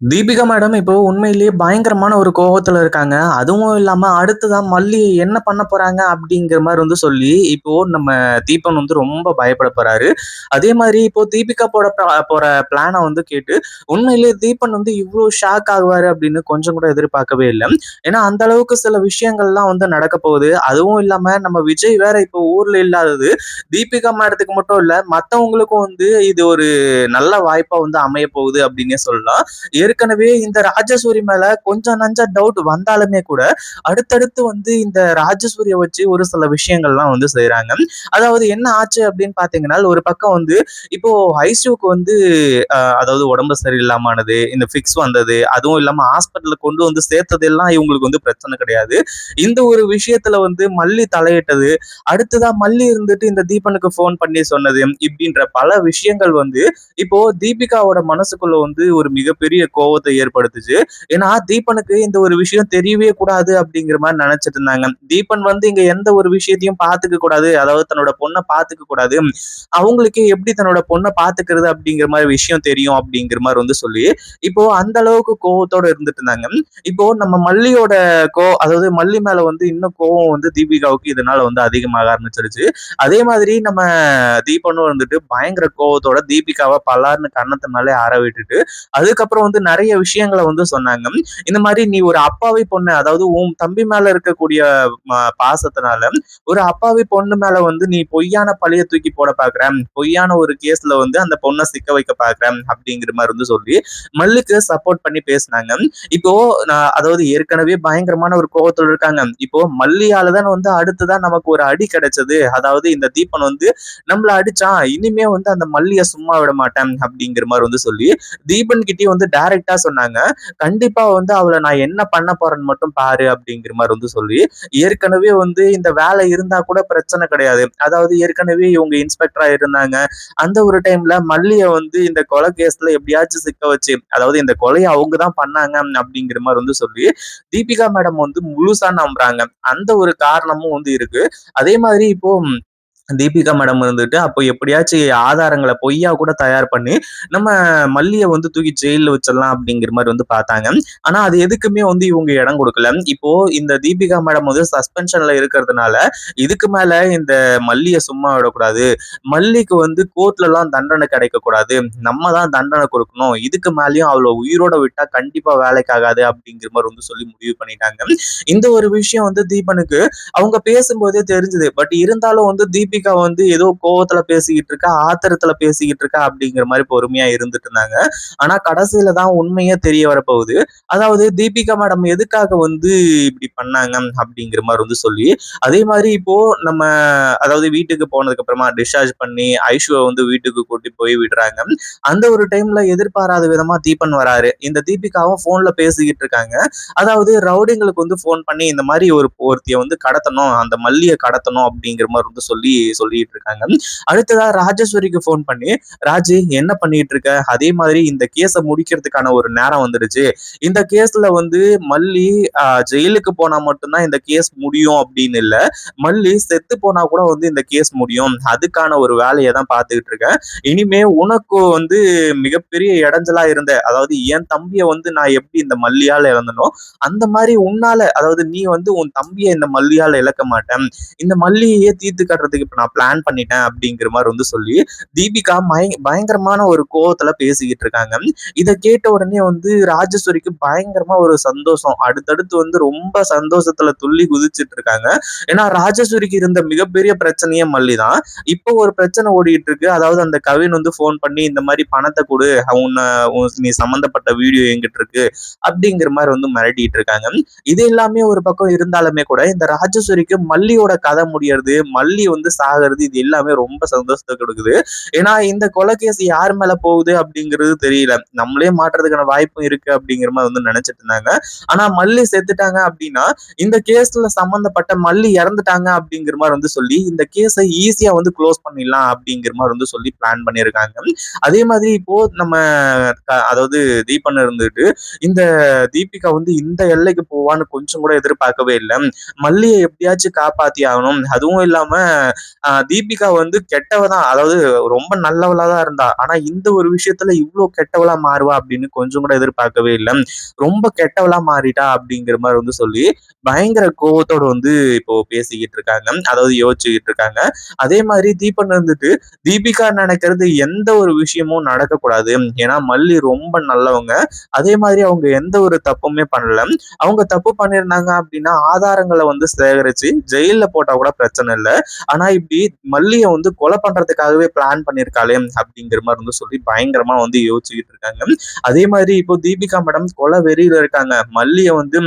Deepika madam இப்போ உண்மையிலேயே பயங்கரமான ஒரு கோவத்துல இருக்காங்க. அதுவும் இல்லாம அடுத்ததா மல்லி என்ன பண்ண போறாங்க அப்படிங்கிற மாரி சொல்லி, இப்போ நம்ம தீபன் ரொம்ப பயப்பட போறாரு. அதே மாரி இப்போ தீபிகா போற பிளான கேட்டு, உண்மையிலேயே தீபன் இவ்ளோ ஷாக் ஆகுவாரு அப்படின்னு கொஞ்சம் கூட எதிர்பார்க்கவே இல்ல. ஏன்னா அந்த அளவுக்கு சில விஷயங்கள்லாம் நடக்க போகுது. அதுவும் இல்லாம நம்ம விஜய் வேற இப்போ ஊர்ல இல்லாதது, தீபிகா மேடத்துக்கு மட்டும் இல்ல, மத்தவங்களுக்கும் இது ஒரு நல்ல வாய்ப்பா அமைய போகுது அப்படின்னே சொல்லலாம். ஏற்கனவே இந்த ராஜசூரி மேல கொஞ்சம் நஞ்ச டவுட் வந்தாலுமே கூட அடுத்தடுத்து இந்த ராஜசூரிய வச்சு ஒரு சில விஷயங்கள்லாம் செய்யறாங்க. அதாவது என்ன ஆச்சு அப்படின்னு பாத்தீங்கன்னா, ஒரு பக்கம் இப்போ ஐசியூக்கு அதாவது உடம்பு சரியில்லாமனது, இந்த பிக்ஸ் வந்தது, அதுவும் இல்லாம ஹாஸ்பிட்டல்ல கொண்டு சேர்த்தது எல்லாம் இவங்களுக்கு பிரச்சனை கிடையாது. இந்த ஒரு விஷயத்துல மல்லி தலையிட்டது, அடுத்ததா மல்லி இந்த தீபனுக்கு போன் பண்ணி சொன்னது, இப்படின்ற பல விஷயங்கள் இப்போ தீபிகாவோட மனசுக்குள்ள ஒரு மிகப்பெரிய கோவத்தை ஏற்படுத்துச்சு. ஏன்னா தீபனுக்கு இந்த ஒரு விஷயம் தெரியவே கூடாது அப்படிங்கிற மாதிரி நினைச்சிட்டு இருந்தாங்க. தீபன் இங்க எந்த ஒரு விஷயத்தையும் பாத்துக்க கூடாது, அதாவது தன்னோட பொண்ணை பாத்துக்க கூடாது, அவங்களுக்கு எப்படி தன்னோட பொண்ணை பாத்துக்கிறது அப்படிங்கிற மாதிரி விஷயம் தெரியும் அப்படிங்கிற மாதிரி சொல்லி இப்போ அந்த அளவுக்கு கோவத்தோட இருந்துட்டு இருந்தாங்க. இப்போ நம்ம மல்லியோட அதாவது மல்லி மேல இன்னும் கோவம் தீபிகாவுக்கு இதனால அதிகமாக ஆரம்பிச்சிருச்சு. அதே மாதிரி நம்ம தீபனும் பயங்கர கோவத்தோட தீபிகாவை பலார்னு கன்னத்து மேலே ஆற விட்டுட்டு அதுக்கப்புறம் நிறைய விஷயங்களை சொன்னாங்க. இந்த மாதிரி நீ ஒரு அப்பாவி பொண்ணு, அதாவது உன் தம்பி மேல இருக்கக்கூடிய பாசத்தினால ஒரு அப்பாவி பொண்ணு மேல நீ பொய்யான பழிய தூக்கி போட பாக்குற, பொய்யான ஒரு கேஸ்ல அந்த பொண்ணை சிக்க வைக்க பாக்குற அப்படிங்கிற மாதிரி சொல்லி மல்லுக்கு சப்போர்ட் பண்ணி பேசினாங்க. இப்போ அதாவது ஏற்கனவே பயங்கரமான ஒரு கோபத்துல இருக்காங்க. இப்போ மல்லியாலதான் அடுத்துதான் நமக்கு ஒரு அடி கிடைச்சது, அதாவது இந்த தீபன் நம்மள அடிச்சான், இனிமே அந்த மல்லிய சும்மா விட மாட்டேன் அப்படிங்கிற மாதிரி சொல்லி தீபன் கிட்டயும் டைரக்டா சொன்னாங்க. கண்டிப்பா அவளை நான் என்ன பண்ண போறேன்னு மட்டும் பாரு அப்படிங்கிற மாதிரி சொல்லி ஏற்கனவே இந்த வேலை இருந்தா கூட பிரச்சனை கிடையாது. அதாவது ஏற்கனவே இவங்க இன்ஸ்பெக்டரா இருந்தாங்க. அந்த ஒரு டைம்ல மல்லிய இந்த கொலை கேஸ்ல எப்படியாச்சும் சிக்க வச்சு, அதாவது இந்த கொலையை அவங்க தான் பண்ணாங்க அப்படிங்கிற மாதிரி சொல்லி தீபிகா மேடம் முழுசா நம்புறாங்க. அந்த ஒரு காரணமும் இருக்கு. அதே மாதிரி இப்போ தீபிகா மேடம் அப்போ எப்படியாச்சும் ஆதாரங்களை பொய்யா கூட தயார் பண்ணி நம்ம மல்லியை தூக்கி ஜெயில வச்சிடலாம் அப்படிங்கிற மாதிரி பார்த்தாங்க. ஆனா அது எதுக்குமே இவங்க இடம் கொடுக்கல. இப்போ இந்த தீபிகா மேடம் சஸ்பென்ஷன்ல இருக்கிறதுனால இதுக்கு மேல இந்த மல்லியை சும்மா விடக்கூடாது, மல்லிக்கு கோர்ட்ல எல்லாம் தண்டனை கிடைக்க கூடாது, நம்ம தான் தண்டனை கொடுக்கணும், இதுக்கு மேலயும் அவளை உயிரோட விட்டா கண்டிப்பா வேலைக்கு ஆகாது அப்படிங்கிற மாதிரி சொல்லி முடிவு பண்ணிட்டாங்க. இந்த ஒரு விஷயம் தீபனுக்கு அவங்க பேசும்போதே தெரிஞ்சது. பட் இருந்தாலும் தீபிகா ஏதோ கோவத்துல பேசிக்கிட்டு இருக்கா, ஆத்திரத்துல பேசிக்கிட்டு இருக்கா அப்படிங்கிற மாதிரி பொறுமையா இருந்துட்டு இருந்தாங்க. ஆனா கடைசியில தான் உண்மையே தெரிய வரப்போகுது. அதாவது தீபிகா மேடம் எதுக்காக இப்படி பண்ணாங்க அப்படிங்கிற மாதிரி சொல்லி அதே மாதிரி இப்போ நம்ம அதாவது வீட்டுக்கு போனதுக்கு அப்புறமா டிஸ்சார்ஜ் பண்ணி ஐஷுவை வீட்டுக்கு கூட்டி போய் விடுறாங்க. அந்த ஒரு டைம்ல எதிர்பாராத விதமா தீபன் வராரு. இந்த தீபிகாவும் போன்ல பேசிக்கிட்டு இருக்காங்க. அதாவது ரவுடிங்களுக்கு போன் பண்ணி இந்த மாதிரி ஒருத்திய கடத்தணும், அந்த மல்லியை கடத்தணும் அப்படிங்கிற மாதிரி சொல்லிட்டு இருக்காங்க. அடுத்ததா ராஜேஸ்வரிக்கு போன் பண்ணி, ராஜி என்ன பண்ணிட்டு இருக்க, அதே மாதிரி இந்த கேஸை முடிக்கிறதுக்கான ஒரு நேரம் வந்துடுச்சு, இந்த கேஸ்ல மல்லி ஜெயிலுக்கு போனா மட்டும்தான் இந்த கேஸ் முடியும் அப்படின்னு இல்ல, மல்லி செத்து போனா கூட இந்த கேஸ் முடியும், அதுக்கான ஒரு வேலையை தான் பார்த்துக்கிட்டு இருக்கேன். இனிமே உனக்கு மிகப்பெரிய இடைஞ்சலா இருந்த, அதாவது என் தம்பியை நான் எப்படி இந்த மல்லியால இழந்தனோ அந்த மாதிரி உன்னால, அதாவது நீ உன் தம்பியை இந்த மல்லியால இழக்க மாட்டேன், இந்த மல்லியையே தீர்த்து கட்டுறதுக்கு இப்ப நான் பிளான் பண்ணிட்டேன் அப்படிங்கிற மாதிரி சொல்லி தீபிகா பயங்கரமான ஒரு கோவத்துல பேசிக்கிட்டு இருக்காங்க. இதை கேட்ட உடனே ராஜேஸ்வரிக்கு பயங்கரமா ஒரு சந்தோஷம், அடுத்தடுத்து ரொம்ப சந்தோஷத்துல துள்ளி குதிச்சிட்டு இருக்காங்க. ஏன்னா ராஜேஸ்வரிக்கு இருந்த மிகப்பெரிய பிரச்சனையே மல்லி தான். இப்போ ஒரு பிரச்சனை ஓடிட்டு இருக்கு. அதாவது அந்த கவின் போன் பண்ணி இந்த மாதிரி பணத்தை கொடு, நீ சம்பந்தப்பட்ட வீடியோ எங்கிட்டு இருக்கு அப்படிங்கிற மாதிரி மிரட்டிட்டு இருக்காங்க. இது எல்லாமே ஒரு பக்கம் இருந்தாலுமே கூட இந்த ராஜேஸ்வரிக்கு மல்லியோட கதை முடியறது, மல்லி சாகிறது, இது எல்லாமே ரொம்ப சந்தோஷத்தை கொடுக்குது. ஏன்னா இந்த கொலை கேஸ் யார் மேல போகுது அப்படிங்கிறது தெரியல, நம்மளே மாற்றுறதுக்கான வாய்ப்பும் இருக்கு அப்படிங்கிற மாதிரி நினைச்சிட்டு இருந்தாங்க. ஆனா மல்லி செத்துட்டாங்க அப்படின்னா இந்த கேஸ்ல சம்பந்தப்பட்ட மல்லி இறந்துட்டாங்க அப்படிங்கிற மாதிரி சொல்லி இந்த கேஸை ஈஸியா க்ளோஸ் பண்ணிடலாம் அப்படிங்கிற மாதிரி சொல்லி பிளான் பண்ணியிருக்காங்க. அதே மாதிரி இப்போ நம்ம அதாவது தீபன் இந்த தீபிகா இந்த எல்லைக்கு போவான்னு கொஞ்சம் கூட எதிர்பார்க்கவே இல்லை. மல்லியை எப்படியாச்சும் காப்பாத்தி ஆகணும், அதுவும் இல்லாம தீபிகா வந்து கெட்டவ தான். அதாவது ரொம்ப நல்லவளா தான் இருந்தா. ஆனா இந்த ஒரு விஷயத்துல இவ்ளோ கெட்டவளா மாறுவா அப்படின்னு கொஞ்சம் கூட எதிர்பார்க்கவே இல்ல. ரொம்ப கெட்டவளா மாறிட்டா அப்படிங்கிற மாரி வந்து சொல்லி, பயங்கர கோவத்தோட வந்து இப்போ பேசிக்கிட்டு இருக்காங்க. அதாவது யோசிச்சுக்கிட்டு இருக்காங்க. அதே மாரி தீபன் வந்துட்டு, தீபிகா நினைக்கிறது எந்த ஒரு விஷயமும் நடக்கக்கூடாது. ஏன்னா மல்லி ரொம்ப நல்லவங்க. அதே மாதிரி அவங்க எந்த ஒரு தப்புமே பண்ணல. அவங்க தப்பு பண்ணியிருந்தாங்க அப்படின்னா, ஆதாரங்கள வந்து சேகரிச்சு ஜெயில்ல போட்டா கூட பிரச்சனை இல்ல. ஆனா இப்படி மல்லிய வந்து கொலை பண்றதுக்காகவே பிளான் பண்ணியிருக்காளே அப்படிங்கிற மாரி வந்து சொல்லி பயங்கரமா வந்து யோசிச்சுக்கிட்டு இருக்காங்க. அதே மாதிரி இப்போ தீபிகா மேடம் கொலை வெறியில இருக்காங்க. மல்லிய வந்து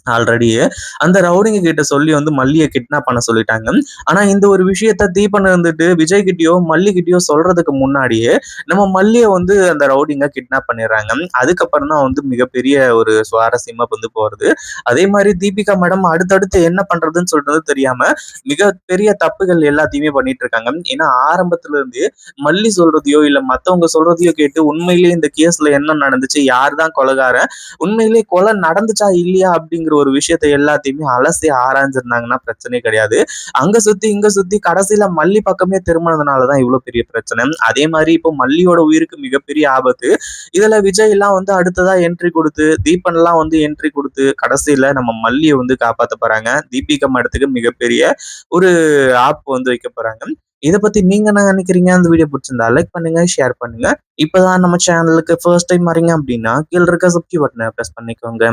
ஆல்ரெடி அந்த ரவுடிங்க கிட்ட சொல்லி வந்து மல்லிய கிட்னாப் பண்ண சொல்லிட்டாங்க. ஆனா இந்த ஒரு விஷயத்த தீபன் வந்துட்டு விஜய் கிட்டயோ, மல்லி கிட்டயோ சொல்றதுக்கு முன்னாடியே நம்ம மல்லிய வந்து அந்த ரவுடிங்க கிட்னாப் பண்ணிடுறாங்க. அதுக்கப்புறம் தான் வந்து மிகப்பெரிய ஒரு சுவாரஸ்யமா வந்து போறது. அதே மாரி தீபிகா மேடம் அடுத்தடுத்து என்ன பண்றதுன்னு சொல்றது தெரியாம மிகப்பெரிய தப்புகள் எல்லாத்தையுமே பண்ணிட்டு இருக்காங்க. ஏன்னா ஆரம்பத்துல இருந்து மல்லி சொல்றதையோ, இல்ல மத்தவங்க சொல்றதையோ கேட்டு உண்மையிலேயே இந்த கேஸ்ல என்ன நடந்துச்சு? யார் தான் கொலைகாரன்? உண்மையிலேயே கொலை நடந்துச்சா இல்லையா அப்படிங்கிற ஒரு விஷயத்த எல்லாத்தையுமே அலசி ஆராய்ஞ்சிருந்தாங்கன்னா பிரச்சனையே கிடையாது. அங்க சுத்தி இங்க சுத்தி கடைசியில மல்லி பக்கமே திரும்பினதுனாலதான் இவ்வளவு பெரிய பிரச்சனை. அதே மாதிரி இப்போ மல்லியோட உயிருக்கு மிகப்பெரிய ஆபத்து. இதுல விஜய் எல்லாம் வந்து அடுத்ததா என்ட்ரி கொடுத்து, தீபன் எல்லாம் வந்து என்ட்ரி கொடுத்து கடைசியில நம்ம மல்லியை வந்து காப்பாத்த போறாங்க. தீபிகா மடத்துக்கு மிகப்பெரிய ஒரு ஆப் வந்து வைக்க போறாங்க. இத பத்தி நீங்க என்ன நினைக்கிறீங்க? அந்த வீடியோ பிடிச்சிருந்தா லைக் பண்ணுங்க, ஷேர் பண்ணுங்க. இப்பதான் நம்ம சேனலுக்கு ஃபர்ஸ்ட் டைம் வரீங்க அப்படின்னா கீழ இருக்க சப்ஸ்கிரைப் பட்டனை பிரஸ் பண்ணிக்கோங்க.